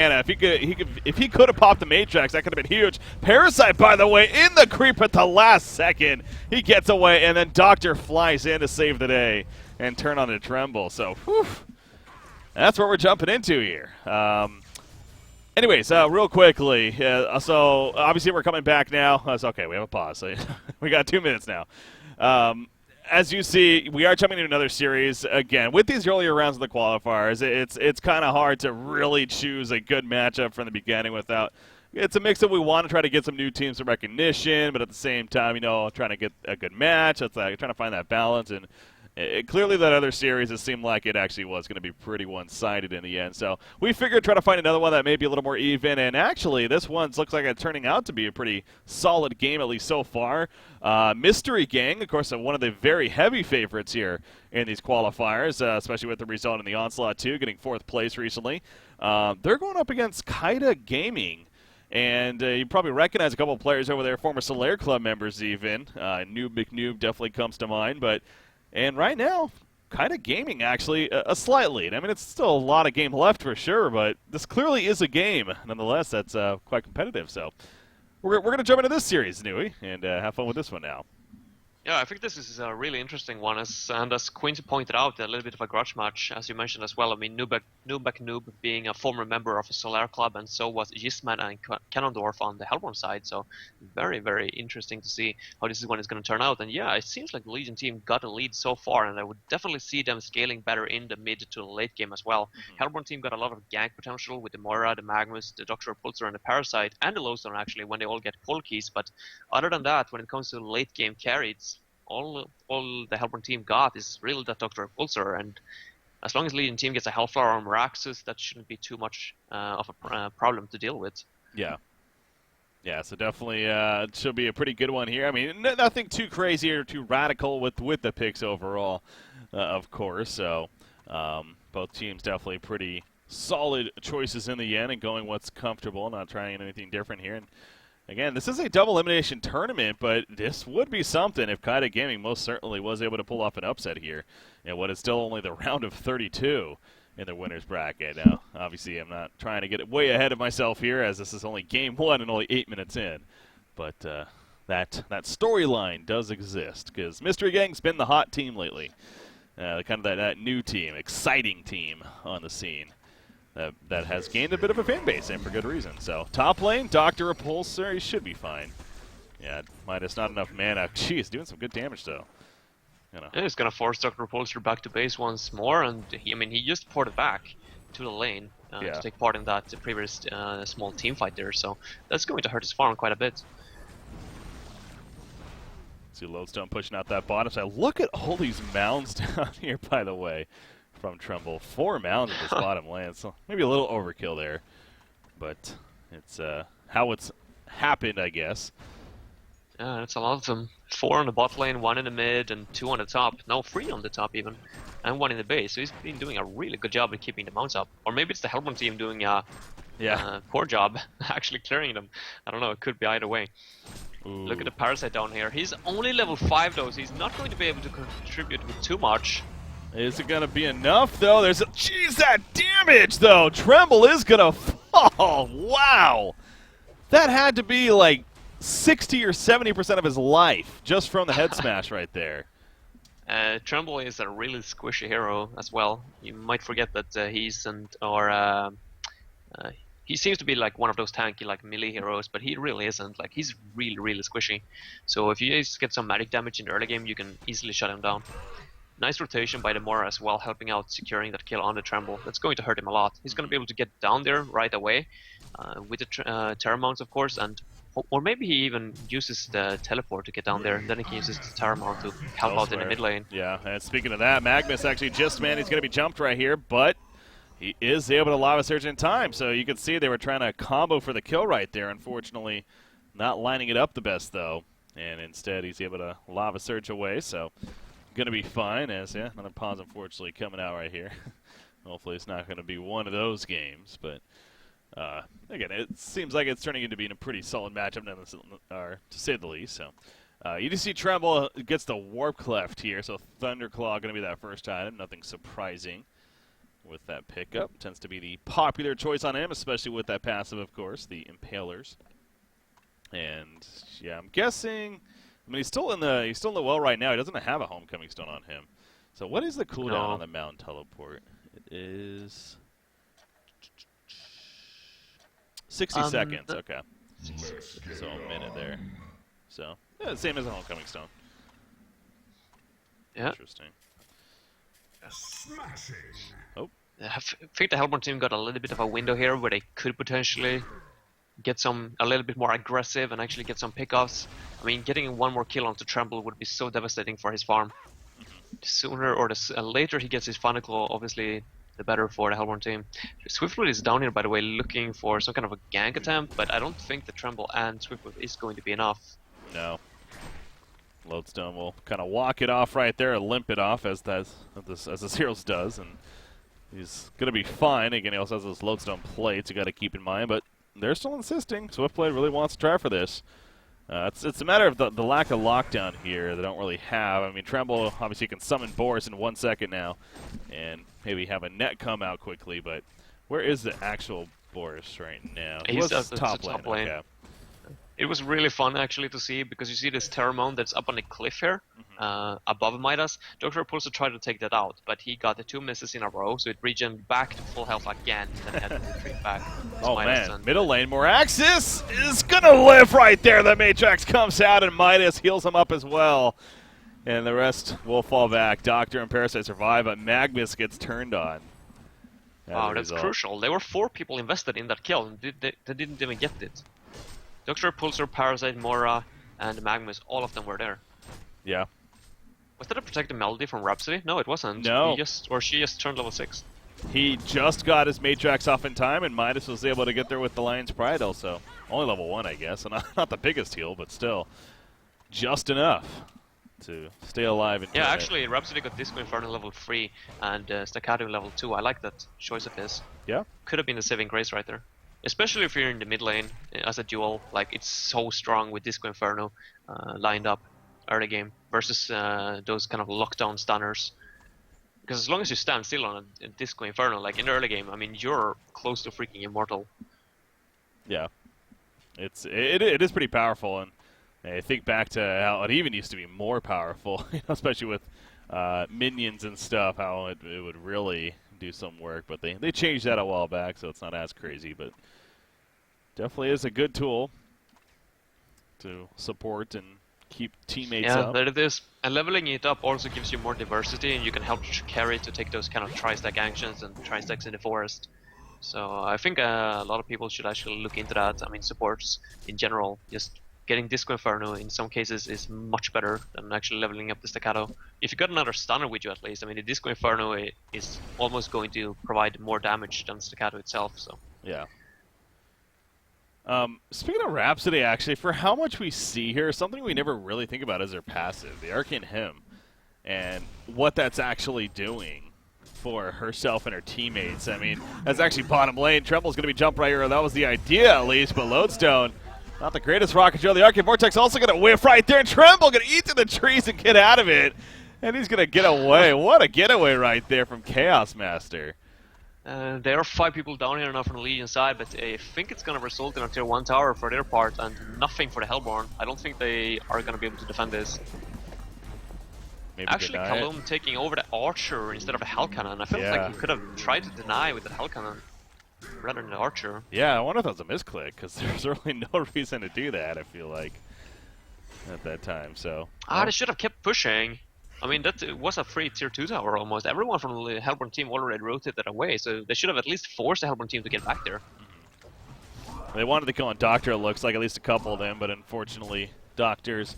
And if he could have popped the Matrix, that could have been huge. Parasite, by the way, in the creep at the last second. He gets away, and then Doctor flies in to save the day and turn on the Tremble. So, whew, that's what we're jumping into here. Anyways, real quickly, so obviously we're coming back now. It's okay, we have a pause. So we got 2 minutes now. As you see, we are jumping into another series again. With these earlier rounds of the qualifiers, it's kind of hard to really choose a good matchup from the beginning without. It's a mix of we want to try to get some new teams some recognition, but at the same time, trying to get a good match. It's like trying to find that balance. And clearly that other series, it seemed like it actually was going to be pretty one-sided in the end. So we figured try to find another one that may be a little more even. And actually, this one looks like it's turning out to be a pretty solid game, at least so far. Mystery Gang, of course, one of the very heavy favorites here in these qualifiers, especially with the result in the Onslaught 2, getting 4th place recently. They're going up against KeiG Gaming. And you probably recognize a couple of players over there, former Solaire Club members even. Noob McNoob definitely comes to mind, and right now, KeiG Gaming actually a slight lead. I mean, it's still a lot of game left for sure, but this clearly is a game. Nonetheless, that's quite competitive. So we're going to jump into this series, Nui, and have fun with this one now. Yeah, I think this is a really interesting one, and as Quincy pointed out, a little bit of a grudge match, as you mentioned as well. I mean, Noob being a former member of a Solaire Club, and so was Gisman and Cannondorf on the Hellborn side, so very, very interesting to see how this one is going to turn out. And yeah, it seems like the Legion team got a lead so far, and I would definitely see them scaling better in the mid to late game as well. Hellborn team got a lot of gank potential with the Moira, the Magnus, the Doctor Repulsor, and the Parasite, and the Lowstone actually, when they all get pull keys. But other than that, when it comes to late game carry, it's all the Hellborn team got is really that Doctor Repulsor, and as long as Legion team gets a Hellflower or Miraxus, that shouldn't be too much of a problem to deal with. Yeah. Yeah, so definitely it should be a pretty good one here. I mean, nothing too crazy or too radical with the picks overall, of course. So both teams definitely pretty solid choices in the end and going what's comfortable, not trying anything different here. And again, this is a double elimination tournament, but this would be something if KeiG Gaming most certainly was able to pull off an upset here in what is still only the round of 32 in the winner's bracket. Now, obviously, I'm not trying to get way ahead of myself here, as this is only game 1 and only 8 minutes in. But that storyline does exist, because Mystery Gang's been the hot team lately. Kind of that new team, exciting team on the scene. That has gained a bit of a fan base, and for good reason. So, top lane, Dr. Repulsor, he should be fine. Yeah, minus not enough mana. Jeez, doing some good damage, though. Yeah, he's going to force Dr. Repulsor back to base once more, and he just ported back to the lane to take part in that previous small team fight there, so that's going to hurt his farm quite a bit. See Lodestone pushing out that bottom side. Look at all these mounds down here, by the way. From Tremble. 4 mounds at this bottom lane, so maybe a little overkill there. But it's how it's happened, I guess. Yeah, it's a lot of them. 4 on the bot lane, 1 in the mid, and 2 on the top. No, 3 on the top even. And 1 in the base. So he's been doing a really good job of keeping the mounts up. Or maybe it's the Hellborn team doing a poor job actually clearing them. I don't know, it could be either way. Ooh. Look at the Parasite down here. He's only level 5 though, so he's not going to be able to contribute with too much. Is it going to be enough, though? Jeez, that damage, though! Tremble is going to fall! Wow! That had to be like 60 or 70% of his life just from the head smash right there. Tremble is a really squishy hero as well. You might forget that he seems to be like one of those tanky like melee heroes, but he really isn't. Like, he's really, really squishy. So if you just get some magic damage in the early game, you can easily shut him down. Nice rotation by the Moira as well, helping out securing that kill on the Tremble. That's going to hurt him a lot. He's going to be able to get down there right away with the Terra Mounts, of course, and or maybe he even uses the teleport to get down there. Then he can use his Terra Mount to help out in the mid lane. Yeah, and speaking of that, Magnus actually just managed, he's going to be jumped right here, but he is able to Lava Surge in time. So you can see they were trying to combo for the kill right there. Unfortunately, not lining it up the best, though. And instead, he's able to Lava Surge away, so going to be fine, as another pause unfortunately coming out right here. Hopefully it's not going to be one of those games, but again, it seems like it's turning into being a pretty solid matchup, to say the least. So you just see Tremble gets the Warp Cleft here, so Thunderclaw going to be that first item, nothing surprising. with that pickup. Tends to be the popular choice on him, especially with that passive, of course, the Impalers. And yeah, I'm guessing. I mean, he's still in the well right now. He doesn't have a homecoming stone on him. So what is the cooldown on the mountain teleport? It is 60 seconds. Okay. So a minute there. So yeah, same as a homecoming stone. Yeah. Interesting. Smashing. Oh. I think the Hellborn team got a little bit of a window here where they could potentially get a little bit more aggressive and actually get some pickoffs. I mean, getting one more kill onto Tremble would be so devastating for his farm. The sooner or the later he gets his final claw, obviously, the better for the Hellborn team. Swiftwood is down here, by the way, looking for some kind of a gank attempt, but I don't think the Tremble and Swiftwood is going to be enough. No. Lodestone will kind of walk it off right there, limp it off as the Zeros does, and he's going to be fine. Again, he also has those Lodestone plates you got to keep in mind, but they're still insisting. Swiftblade really wants to try for this. It's a matter of the lack of lockdown here they don't really have. I mean, Tremble obviously can summon Boris in 1 second now, and maybe have a net come out quickly, but where is the actual Boris right now? He's at the top lane. Okay. It was really fun actually to see, because you see this Terramon that's up on the cliff here, above Midas. Dr. Pulsar tried to take that out, but he got the 2 misses in a row, so it regened back to full health again, and then had to retreat back. Oh man, middle lane, Moraxis is gonna live right there. The Matrix comes out and Midas heals him up as well. And the rest will fall back. Doctor and Parasite survive, but Magnus gets turned on. Wow, that's crucial. There were 4 people invested in that kill, and they didn't even get it. Dr. Pulsar, Parasite, Mora, and Magnus, all of them were there. Yeah. Was that a protected melody from Rhapsody? No, it wasn't. No. She just turned level 6. He just got his Matrix off in time, and Midas was able to get there with the Lion's Pride also. Only level 1, I guess. And not the biggest heal, but still. Just enough to stay alive. Yeah, actually, Rhapsody got Disco Inferno level 3 and Staccato level 2. I like that choice of his. Yeah. Could have been a saving grace right there. Especially if you're in the mid lane as a duel. Like, it's so strong with Disco Inferno lined up early game versus those kind of lockdown stunners. Because as long as you stand still on a Disco Inferno, like in the early game, I mean, you're close to freaking immortal. Yeah. It is pretty powerful, and I think back to how it even used to be more powerful, especially with minions and stuff, how it would really do some work. But they changed that a while back, so it's not as crazy, but definitely is a good tool to support and keep teammates up. Yeah, that it is. And leveling it up also gives you more diversity, and you can help carry to take those kind of tri-stack actions and tri-stacks in the forest. So I think a lot of people should actually look into that. I mean, supports in general, just getting Disco Inferno in some cases is much better than actually leveling up the Staccato. If you got another stunner with you at least, I mean, the Disco Inferno is almost going to provide more damage than Staccato itself. So yeah. Speaking of Rhapsody, actually, for how much we see here, something we never really think about is their passive, the Arcane Hymn, and what that's actually doing for herself and her teammates. I mean, that's actually bottom lane. Tremble's going to be jump right here. That was the idea, at least, but Lodestone, not the greatest rocket show. The Arcane Vortex also going to whiff right there, and Tremble going to eat to the trees and get out of it, and he's going to get away. What a getaway right there from Chaos Master. there are 5 people down here now from the Legion side, but I think it's going to result in a tier 1 tower for their part and nothing for the Hellborn. I don't think they are going to be able to defend this. Maybe actually, Kalum taking over the Archer instead of a Hell Cannon. I felt like he could have tried to deny with the Hell Cannon rather than the Archer. Yeah, I wonder if that was a misclick, because there's really no reason to do that, I feel like, at that time. So they should have kept pushing. I mean, that was a free tier 2 tower almost. Everyone from the Hellborn team already rotated away, so they should have at least forced the Hellborn team to get back there. They wanted to kill on Doctor, it looks like, at least a couple of them, but unfortunately, Doctor's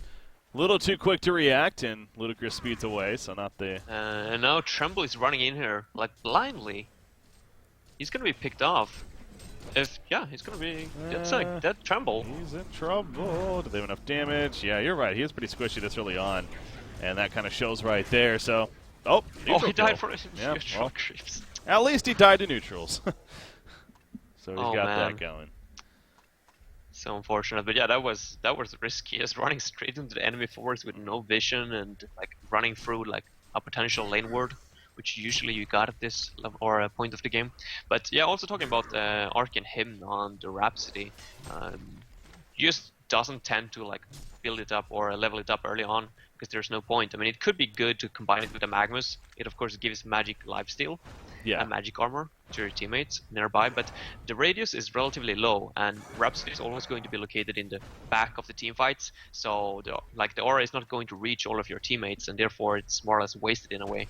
a little too quick to react, and Ludicrous speeds away, so not the... and now Tremble is running in here, like, blindly. He's gonna be picked off. He's gonna be... That's a dead Tremble. He's in trouble. Do they have enough damage? Yeah, you're right. He is pretty squishy this early on. And that kind of shows right there, so... Oh, he died for yeah, neutral creeps. At least he died to neutrals. So he's got man. that going. So unfortunate, but yeah, that was risky. Just running straight into the enemy force with no vision and like running through like a potential lane ward which usually you got at this level or point of the game. But yeah, also talking about Arcane Hymn on the Rhapsody, just doesn't tend to like build it up or level it up early on because there's no point. I mean, it could be good to combine it with the Magnus. It of course gives magic lifesteal and magic armor to your teammates nearby, but the radius is relatively low, and Rhapsody is always going to be located in the back of the team fights, so the aura is not going to reach all of your teammates, and therefore it's more or less wasted in a way.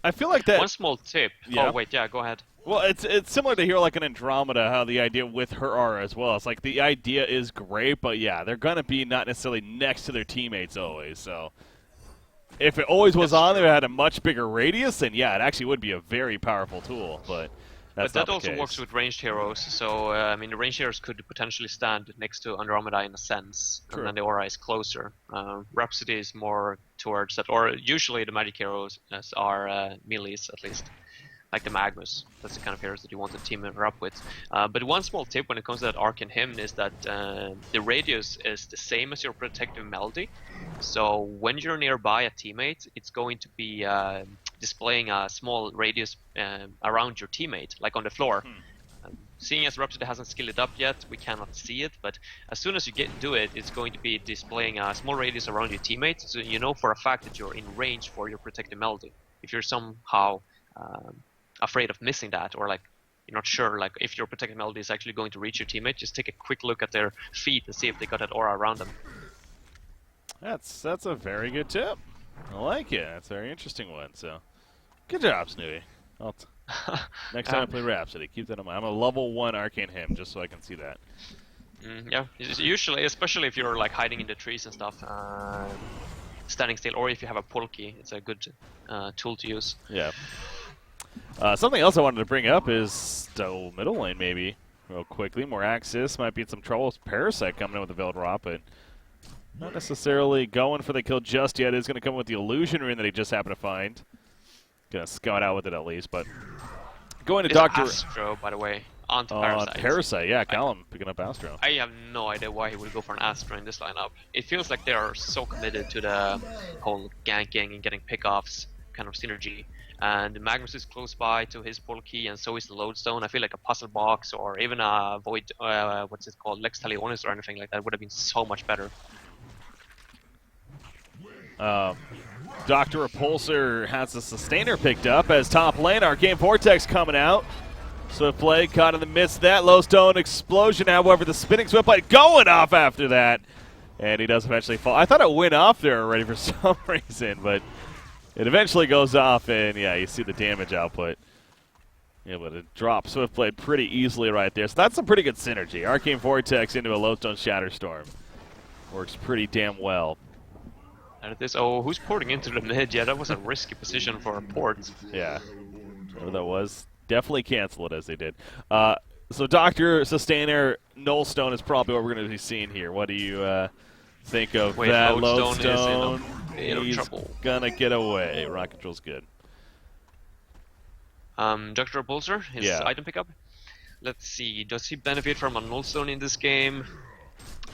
I feel like that. One small tip. Yeah. Oh wait, yeah, go ahead. Well, it's similar to here, like an Andromeda, how the idea with her aura as well. It's like the idea is great, but yeah, they're gonna be not necessarily next to their teammates always. So if it always was on there, it had a much bigger radius, then yeah, it actually would be a very powerful tool. But that's that not the also case. works with ranged heroes. So I mean, the ranged heroes could potentially stand next to Andromeda in a sense, True. and then the aura is closer. Rhapsody is more towards that, or usually the magic heroes are melees at least. Like the Magnus, that's the kind of heroes that you want to team her up with. But one small tip when it comes to that Arcane Hymn is that the radius is the same as your protective melody. So when you're nearby a teammate, it's going to be displaying a small radius around your teammate, like on the floor. Seeing as Rhapsody hasn't skilled it up yet, we cannot see it, but as soon as you do it, it's going to be displaying a small radius around your teammate, so you know for a fact that you're in range for your protective melody. If you're somehow afraid of missing that, or like you're not sure like if your protective melody is actually going to reach your teammate, just take a quick look at their feet and see if they got that aura around them. That's a very good tip. I like it. That's a very interesting one. So good job, Snooty. Next time I play Rhapsody, keep that in mind. I'm a level 1 Arcane Hymn, just so I can see that. Yeah, usually, especially if you're like hiding in the trees and stuff, standing still, or if you have a Polki, it's a good tool to use. Yeah. Something else I wanted to bring up is the middle lane, maybe, real quickly. More Axis might be in some trouble. It's Parasite coming in with the Veiled Rot, but not necessarily going for the kill just yet. Is going to come with the Illusion Rune that he just happened to find. Going to scout out with it at least, but going to Dr. Astro, by the way, onto Parasite. Parasite, yeah, Callum picking up Astro. I have no idea why he would go for an Astro in this lineup. It feels like they are so committed to the whole ganking and getting pickoffs kind of synergy. And Magnus is close by to his Polki, and so is the Lodestone. I feel like a Puzzle Box or even a Void, what's it called, Lex Talionis or anything like that would have been so much better. Dr. Repulsor has the Sustainer picked up as top lane. Arcane Vortex coming out. Swift play caught in the midst of that. Lowstone explosion, however, the spinning Swift play going off after that. And he does eventually fall. I thought it went off there already for some reason, but it eventually goes off, and yeah, you see the damage output. Able to drop Swift Blade pretty easily right there. So that's some pretty good synergy. Arcane Vortex into a Lowstone Shatterstorm. Works pretty damn well. And it is, oh, who's porting into the mid? Yeah, that was a risky position for a port. Yeah, whatever that was. Definitely cancel it as they did. So Dr. Sustainer, Nullstone is probably what we're going to be seeing here. What do you think of that? Lodestone is he's gonna get away. Rock control's good. Dr. Repulsor, his item pickup. Let's see, does he benefit from a Nullstone in this game?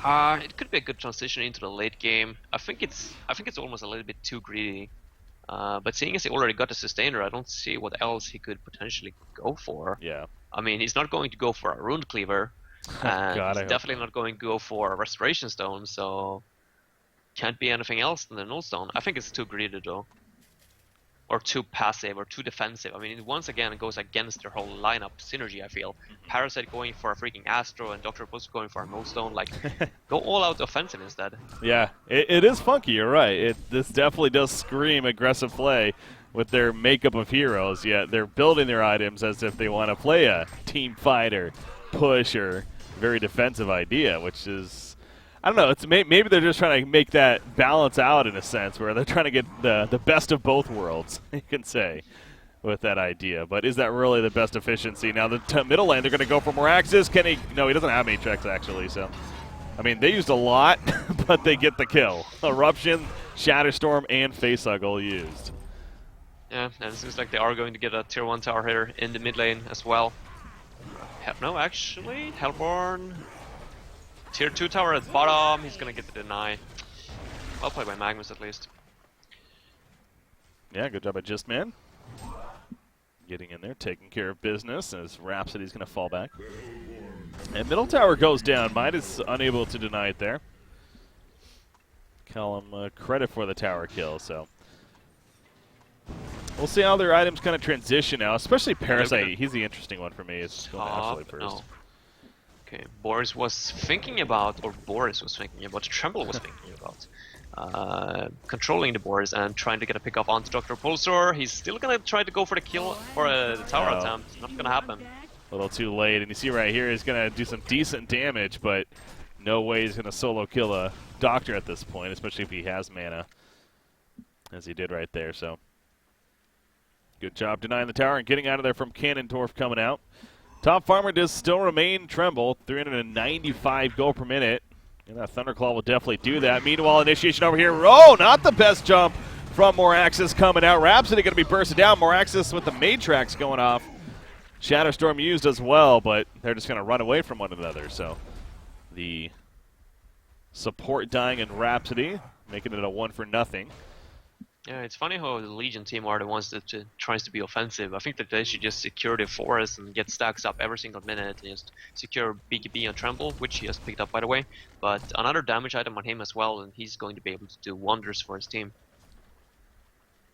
It could be a good transition into the late game. I think it's almost a little bit too greedy. But seeing as he already got a Sustainer, I don't see what else he could potentially go for. Yeah. I mean, he's not going to go for a Rune Cleaver. And God, he's definitely not going to go for a Restoration Stone, so can't be anything else than the Nullstone. I think it's too greedy though. Or too passive, or too defensive. I mean, once again, it goes against their whole lineup synergy, I feel. Parasite going for a freaking Astro, and Dr. Repulsor going for a Nullstone. Like, go all out offensive instead. Yeah, it is funky, you're right. This definitely does scream aggressive play with their makeup of heroes, yet they're building their items as if they want to play a team fight or push or very defensive idea, which is, I don't know, it's maybe they're just trying to make that balance out in a sense where they're trying to get the best of both worlds, you can say, with that idea. But is that really the best efficiency? Now the middle lane, they're going to go for more Axis. Can he? No, he doesn't have Matrix actually, so. I mean, they used a lot, but they get the kill. Eruption, Shatterstorm, and Facehug all used. Yeah, and it seems like they are going to get a tier 1 tower here in the mid lane as well. No, actually, Hellborn. Tier 2 tower at bottom, he's gonna get the deny. Well played by Magnus at least. Yeah, good job by Just Man. Getting in there, taking care of business as Rhapsody's going to fall back. And middle tower goes down. Myst is unable to deny it there. Call him credit for the tower kill, so. We'll see how their items kind of transition now, especially Parasite. He's the interesting one for me. It's going absolutely first. No. Okay, Boris was thinking about, Tremble was thinking about controlling the Boris and trying to get a pick off onto Dr. Pulsar. He's still going to try to go for the kill for the tower attempt. Not going to happen. A little too late, and you see right here he's going to do some decent damage, but no way he's going to solo kill a Doctor at this point, especially if he has mana, as he did right there. So good job denying the tower and getting out of there from Cannondorf coming out. Top Farmer does still remain Tremble, 395 gold per minute. And that Thunderclaw will definitely do that. Meanwhile, initiation over here. Oh, not the best jump from Moraxis coming out. Rhapsody going to be bursted down. Moraxis with the Matrax going off. Shadowstorm used as well, but they're just going to run away from one another. So the support dying in Rhapsody, making it a 1-for-0. Yeah, it's funny how the Legion team are the ones that tries to be offensive. I think that they should just secure the forest and get stacks up every single minute and just secure BKB on Tremble, which he has picked up by the way. But another damage item on him as well, and he's going to be able to do wonders for his team.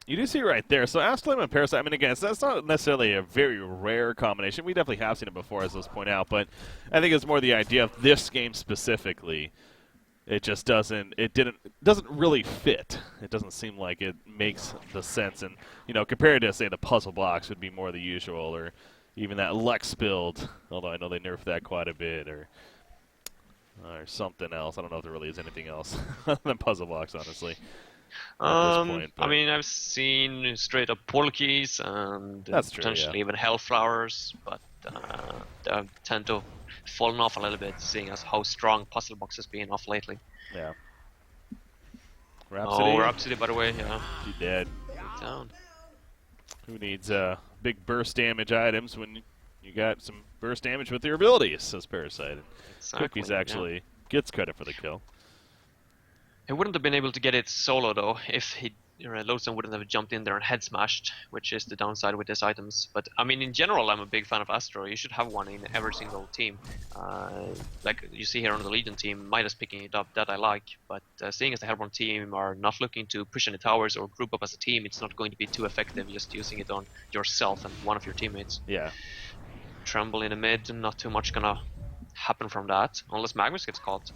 You do see right there. So Astlam and Parasite, I mean, again, that's not necessarily a very rare combination. We definitely have seen it before, as those point out, but I think it's more the idea of this game specifically. It just doesn't really fit. It doesn't seem like it makes the sense. And, you know, compared to, say, the puzzle box would be more the usual, or even that Lex build, although I know they nerfed that quite a bit, or something else. I don't know if there really is anything else than puzzle box, honestly. At this point, I mean, I've seen straight up portal keys and potentially even hellflowers, but they tend to fallen off a little bit, seeing as how strong puzzle box has been off lately. Yeah. Rhapsody. Oh, Rhapsody, by the way, yeah. She dead. Down. Who needs big burst damage items when you got some burst damage with your abilities, says Parasite. Exactly, Cookies actually gets credit for the kill. He wouldn't have been able to get it solo, though, if Lodestone wouldn't have jumped in there and head smashed, which is the downside with his items. But, I mean, in general, I'm a big fan of Astro. You should have one in every single team. Like you see here on the Legion team, Midas picking it up, that I like. But seeing as the Hellborn team are not looking to push any towers or group up as a team, it's not going to be too effective just using it on yourself and one of your teammates. Yeah. Tremble in the mid, not too much gonna happen from that, unless Magnus gets caught.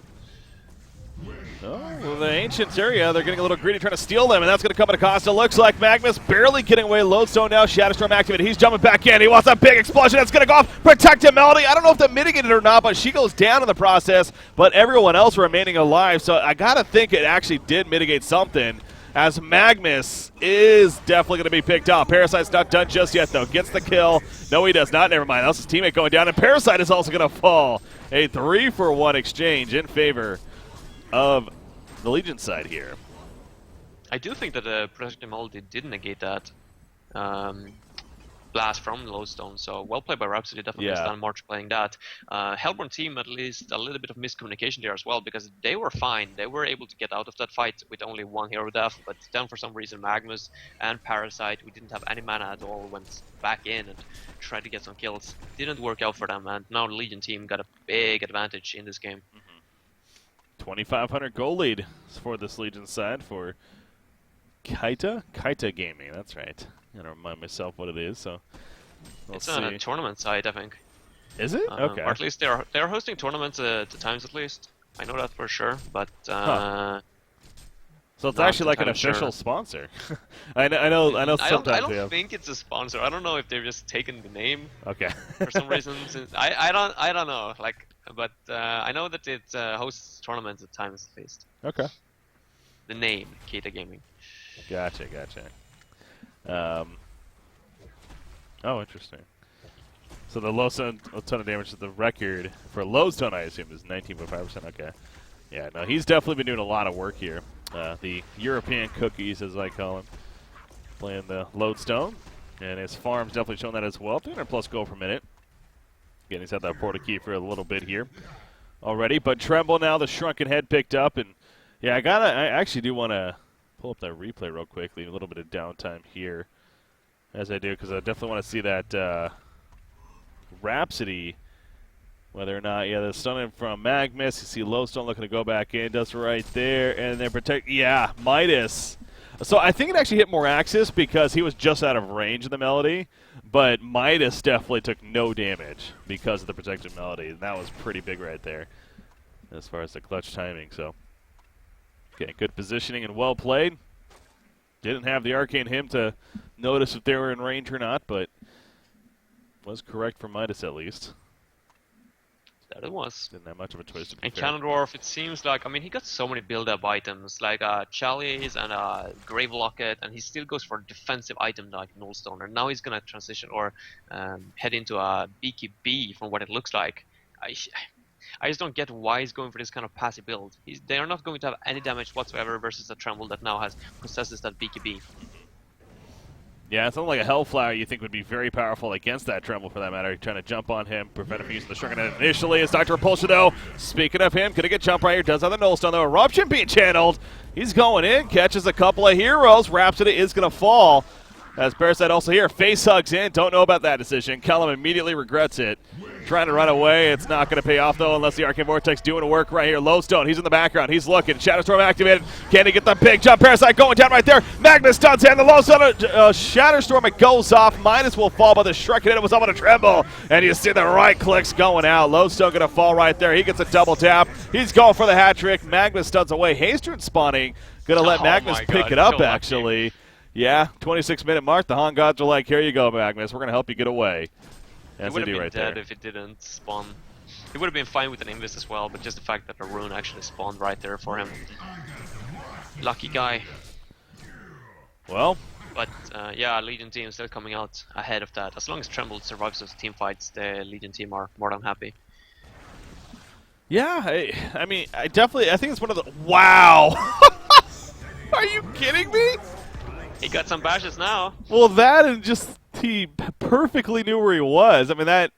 Oh, well, the Ancients area, they're getting a little greedy trying to steal them, and that's going to come at a cost. It looks like Magnus barely getting away. Lodestone now, Shadowstorm activated. He's jumping back in. He wants a big explosion. That's going to go off. Protect him, Melody. I don't know if that mitigated or not, but she goes down in the process, but everyone else remaining alive. So I got to think it actually did mitigate something, as Magnus is definitely going to be picked up. Parasite's not done just yet, though. Gets the kill. No, he does not. Never mind. That's his teammate going down, and Parasite is also going to fall. A 3-for-1 exchange in favor of the Legion side here. I do think that the Protective Melody did negate that blast from Lodestone, so well played by Rhapsody, definitely stand March playing that. Hellborn team, at least a little bit of miscommunication there as well, because they were fine. They were able to get out of that fight with only one hero death, but then for some reason Magnus and Parasite, who didn't have any mana at all, went back in and tried to get some kills. Didn't work out for them, and now the Legion team got a big advantage in this game. 2,500 goal lead for this Legion side for KeiG Gaming. That's right. I gotta remind myself what it is. So it's on a tournament side, I think. Is it? Okay. Or at least they're hosting tournaments at times, at least. I know that for sure. But so it's actually like an official sponsor. I know. Sometimes I don't think it's a sponsor. I don't know if they've just taken the name. Okay. For some reason, I don't know. Like. But I know that it hosts tournaments at times, at least. Okay. The name, KeiG Gaming. Gotcha. Oh, interesting. So the Lodestone, a ton of damage to the record for Lodestone, I assume, is 19.5%. Okay. Yeah, no, he's definitely been doing a lot of work here. The European cookies, as I call him, playing the Lodestone. And his farm's definitely showing that as well. 200 plus gold per minute. Again, he's had that portal key for a little bit here already. But Tremble now, the shrunken head picked up. And yeah, I actually do want to pull up that replay real quickly. A little bit of downtime here. As I do, because I definitely want to see that Rhapsody. Whether or not, yeah, the stunning from Myst. You see Lowstone looking to go back in. Does right there. And then protect. Yeah, Midas. So I think it actually hit more Axis because he was just out of range of the Melody. But Midas definitely took no damage because of the protected Melody. And that was pretty big right there as far as the clutch timing. So, okay, good positioning and well played. Didn't have the Arcane Hymn to notice if they were in range or not, but was correct for Midas at least. That it was. Didn't have much of a choice to be And fair. Cannondorf, it seems like, I mean, he got so many build-up items, like Chalice and Grave Locket, and he still goes for a defensive item like Nullstone. And now he's going to transition or head into a Beaky B from what it looks like. I just don't get why he's going for this kind of passive build. They are not going to have any damage whatsoever versus a Tremble that now possesses that Beaky B. Yeah, something like a Hellflower you think would be very powerful against that Tremble for that matter. Trying to jump on him, prevent him from using the Shuriken initially as Dr. Repulsion though. Speaking of him, gonna get jump right here, does have the Nullstone though. Eruption being channeled. He's going in, catches a couple of heroes. Rhapsody is gonna fall. As Parasite also here, face hugs in. Don't know about that decision. Kellum immediately regrets it. Trying to run away. It's not going to pay off, though, unless the Arcane Vortex doing work right here. Lowstone, he's in the background. He's looking. Shatterstorm activated. Can he get the big jump? Parasite going down right there. Magnus stuns in. The Lowstone, Shatterstorm, it goes off. Midas will fall, but the Shrek hit it was up on a Tremble. And you see the right clicks going out. Lowstone going to fall right there. He gets a double tap. He's going for the hat trick. Magnus stuns away. Haystern spawning. Going to let Magnus pick it up, actually. Yeah, 26-minute mark. The Han gods are like, here you go, Magnus. We're going to help you get away. He would have been dead if it didn't spawn. He would have been fine with an Invis as well, but just the fact that the rune actually spawned right there for him. Lucky guy. Well. But yeah, Legion team still coming out ahead of that. As long as Tremble survives those team fights, the Legion team are more than happy. Yeah, I mean, I think it's one of the... Wow! Are you kidding me? He got some bashes now. Well, that and just he perfectly knew where he was. I mean, that...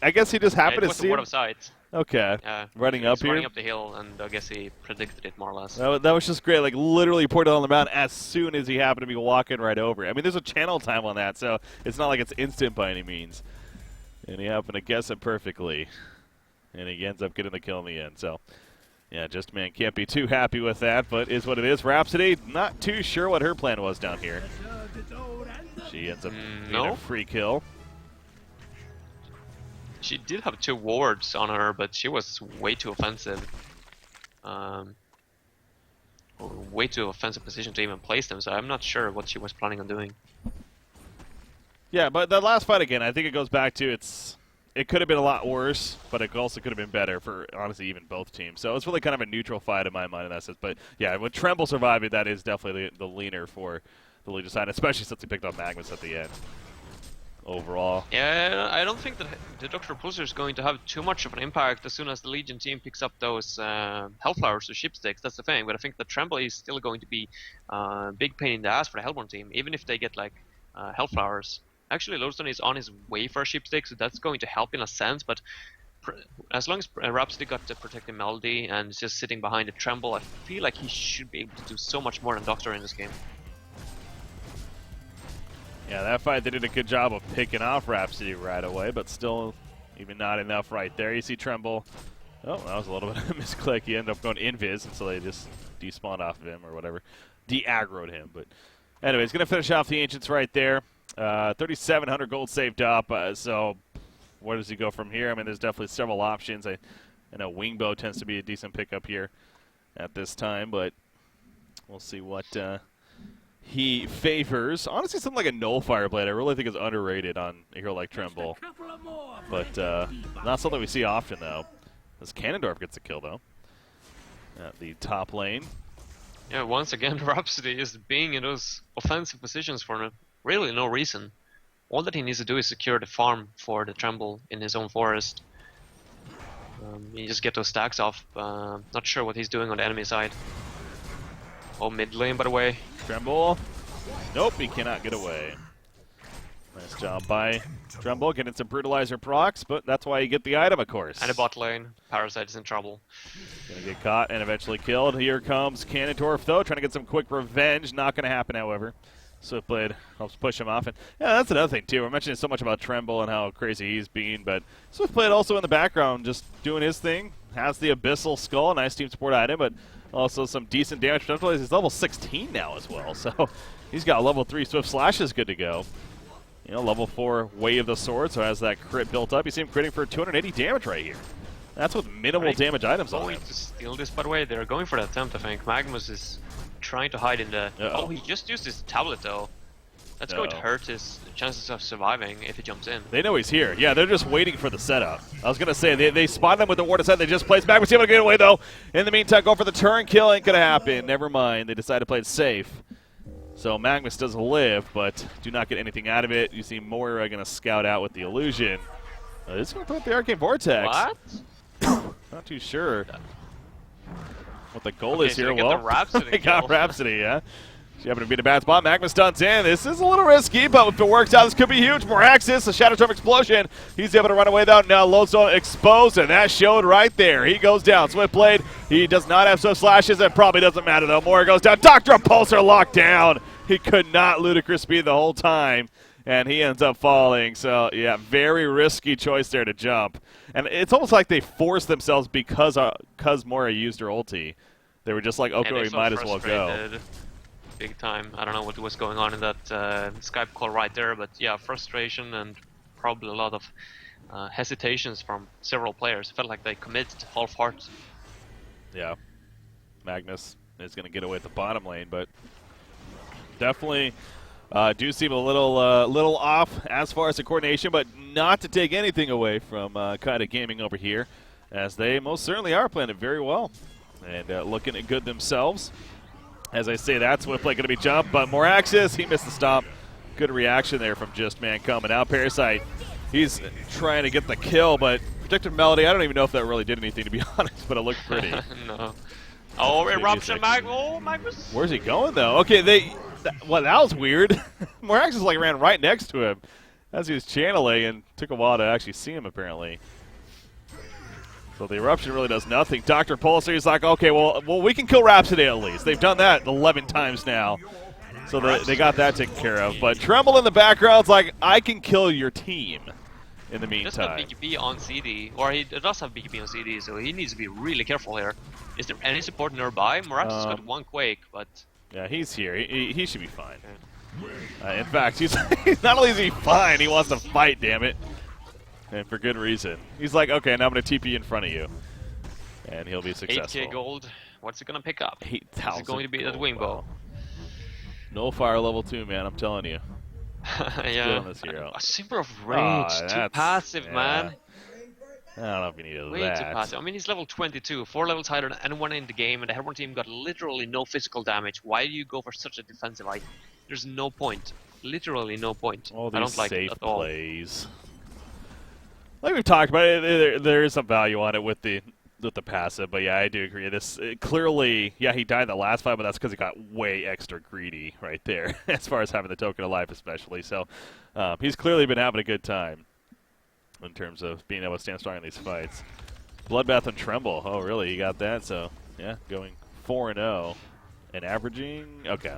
I guess he just happened to see it was a word of sight. Okay. Running up here? Running up the hill, and I guess he predicted it more or less. That was just great. Like, literally poured it on the mountain as soon as he happened to be walking right over. I mean, there's a channel time on that, so it's not like it's instant by any means. And he happened to guess it perfectly. And he ends up getting the kill in the end, so... Yeah, Just Man can't be too happy with that, but is what it is. Rhapsody, not too sure what her plan was down here. She ends up getting a free kill. She did have 2 wards on her, but she was way too offensive. Or way too offensive position to even place them, so I'm not sure what she was planning on doing. Yeah, but the last fight again, I think it goes back to it could have been a lot worse, but it also could have been better for, honestly, even both teams. So it's really kind of a neutral fight in my mind in that sense. But, yeah, with Tremble surviving, that is definitely the leaner for the Legion side, especially since he picked up Magnus at the end overall. Yeah, I don't think that the Dr. Repulsor is going to have too much of an impact as soon as the Legion team picks up those Hellflowers or Shipsticks. That's the thing. But I think the Tremble is still going to be a big pain in the ass for the Hellborn team, even if they get, like, Hellflowers. Actually, Lodestone is on his way for a Shipstick, so that's going to help in a sense, but as long as Rhapsody got the Protecting Melody and is just sitting behind the Tremble, I feel like he should be able to do so much more than Doctor in this game. Yeah, that fight, they did a good job of picking off Rhapsody right away, but still even not enough right there. You see Tremble. Oh, that was a little bit of a misclick. He ended up going invis, and so they just despawned off of him or whatever. De-aggroed him, but anyways, going to finish off the Ancients right there. 3,700 gold saved up, so where does he go from here? I mean, there's definitely several options. I know Wingbow tends to be a decent pickup here at this time, but we'll see what he favors. Honestly, something like a Nullfire Blade I really think is underrated on a hero like Tremble, but not something we see often, though. As Cannondorf gets a kill, though, at the top lane. Yeah, once again, Rhapsody is being in those offensive positions for really no reason. All that he needs to do is secure the farm for the Tremble in his own forest. You just get those stacks off. Not sure what he's doing on the enemy side. Oh, mid lane, by the way. Tremble. Nope, he cannot get away. Nice job by Tremble, getting some Brutalizer procs, but that's why you get the item, of course. And a bot lane. Parasite is in trouble. Gonna get caught and eventually killed. Here comes Cannondorf, though, trying to get some quick revenge. Not gonna happen, however. Swiftblade helps push him off. And yeah, that's another thing, too. We're mentioning so much about Tremble and how crazy he's being, but Swiftblade also in the background just doing his thing. Has the Abyssal Skull, nice team support item, but also some decent damage. He's level 16 now as well, so he's got level 3 Swift Slashes good to go. You know, level 4 Way of the Sword, so has that crit built up. You see him critting for 280 damage right here. That's with minimal damage items on him. Going to steal this, by the way. They're going for the attempt, I think. Magnus is trying to hide in the... Oh, he just used his tablet, though. That's going to hurt his chances of surviving if he jumps in. They know he's here. Yeah, they're just waiting for the setup. I was going to say, they spot him with the ward set. They just placed back. We're able to get away, though. In the meantime, go for the turn kill. Ain't going to happen. Never mind. They decided to play it safe. So Magnus does live, but do not get anything out of it. You see Moira going to scout out with the illusion. This is going to put the Arcane Vortex. What? Not too sure what the goal is here. So well, the Rhapsody they got Rhapsody, yeah. She happened to be in a bad spot. Magnus stuns in. This is a little risky, but if it works out, this could be huge. Moraxis, a Shadow Storm explosion. He's able to run away, though. Now Lodestone exposed, and that showed right there. He goes down. Swiftblade, he does not have Swift Slashes. It probably doesn't matter, though. Moira goes down. Dr. Repulsor locked down. He could not ludicrous speed the whole time, and he ends up falling. So, yeah, very risky choice there to jump. And it's almost like they forced themselves because Moira used her ulti. They were just like, okay, we might as well go. Big time. I don't know what was going on in that Skype call right there, but yeah, frustration and probably a lot of hesitations from several players. It felt like they committed half-hearted. Yeah. Magnus is going to get away at the bottom lane, but definitely do seem a little off as far as the coordination, but not to take anything away from KeiG Gaming over here, as they most certainly are playing it very well and looking at good themselves. As I say, that's what play going to be jump, but Moraxis, he missed the stop. Good reaction there from Just Man coming out. Parasite, he's trying to get the kill, but Protective Melody, I don't even know if that really did anything, to be honest, but it looked pretty. No. Oh, Eruption Magnus. Where's he going, though? Okay, well, that was weird. Moraxis like ran right next to him as he was channeling, and took a while to actually see him, apparently. So the Eruption really does nothing. Dr. Pulsar, he's like, okay, well, we can kill Rhapsody at least. They've done that 11 times now. So they got that taken care of. But Tremble in the background's like, I can kill your team in the meantime. He does have BKB on CD, or he does have BKB on CD, so he needs to be really careful here. Is there any support nearby? Moraxis got one Quake, but... Yeah, he's here. He should be fine. In fact, he's not only is he fine, he wants to fight, damn it. And for good reason. He's like, okay, now I'm going to TP in front of you. And he'll be successful. 8k gold. What's it going to pick up? 8,000. Is it going to be that wing bow? No fire level 2, man, I'm telling you. Yeah. On this hero. A Simper of Rage. Too passive, man. I don't know if you need that. Way too passive. I mean, he's level 22, 4 levels higher than anyone in the game, and the Headborn team got literally no physical damage. Why do you go for such a defensive item? There's no point. Literally no point. All these I don't like safe it at all. plays. Like we've talked about it, there is some value on it with the passive, but yeah, I do agree. This clearly, yeah, he died in the last fight, but that's because he got way extra greedy right there, as far as having the token of life, especially. So he's clearly been having a good time in terms of being able to stand strong in these fights. Bloodbath and Tremble. Oh, really? You got that? So yeah, going 4-0 and averaging. Okay.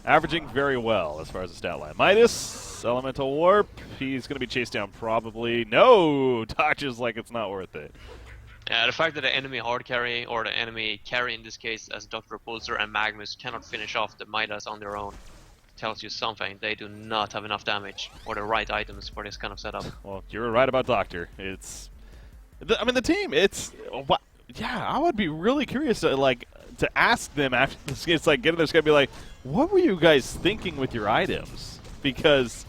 Averaging very well as far as the stat line. Midas, Elemental Warp. He's going to be chased down probably. No! Dodges like it's not worth it. Yeah, the fact that the enemy hard carry, or the enemy carry in this case as Dr. Repulsor and Magnus cannot finish off the Midas on their own tells you something. They do not have enough damage or the right items for this kind of setup. Well, you were right about Doctor. I mean, the team, yeah, I would be really curious to ask them after this. It's like getting this guy, be like, what were you guys thinking with your items? Because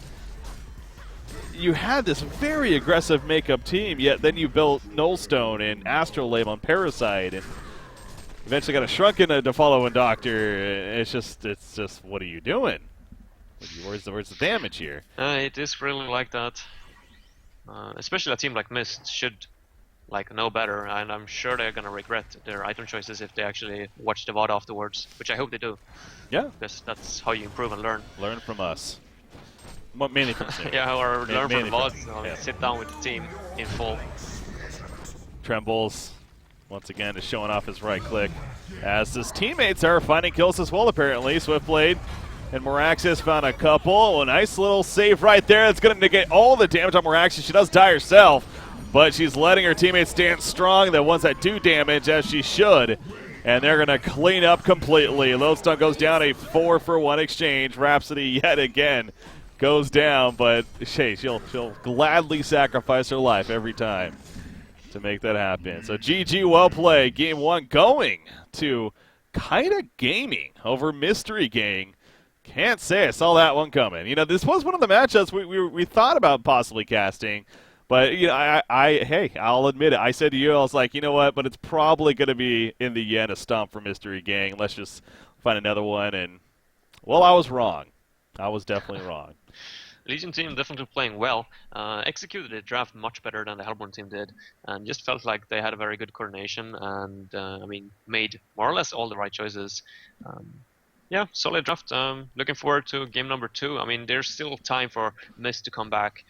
you had this very aggressive makeup team, yet then you built Nullstone and Astrolabe on Parasite, and eventually got a Shrunken to follow in Doctor. It's just, what are you doing? Where's the damage here? It is really like that. Especially a team like Myst should know better, and I'm sure they're gonna regret their item choices if they actually watch the VOD afterwards, which I hope they do. Yeah, because that's how you improve and learn. Learn from us. Mainly from Sue. Yeah, or learn from VODs. Yeah. Sit down with the team in full. Trembles once again is showing off his right click, as his teammates are finding kills as well. Apparently, Swiftblade And Meraxis found a couple. A nice little save right there. That's going to negate all the damage on Meraxis. She does die herself, but she's letting her teammates stand strong, the ones that do damage, as she should. And they're going to clean up completely. Lodestone goes down, a 4-for-1 exchange. Rhapsody yet again goes down, but she'll gladly sacrifice her life every time to make that happen. So GG, well played. Game 1 going to KeiG Gaming over Mystery Gang. Can't say I saw that one coming. You know, this was one of the matchups we thought about possibly casting, but you know, hey, I'll admit it. I said to you, I was like, you know what? But it's probably going to be in the end a stomp for Mystery Gang. Let's just find another one. And well, I was wrong. I was definitely wrong. Legion team definitely playing well. Executed the draft much better than the Hellborn team did, and just felt like they had a very good coordination and I mean, made more or less all the right choices. Yeah, solid draft. Looking forward to game number 2. I mean, there's still time for Myst to come back.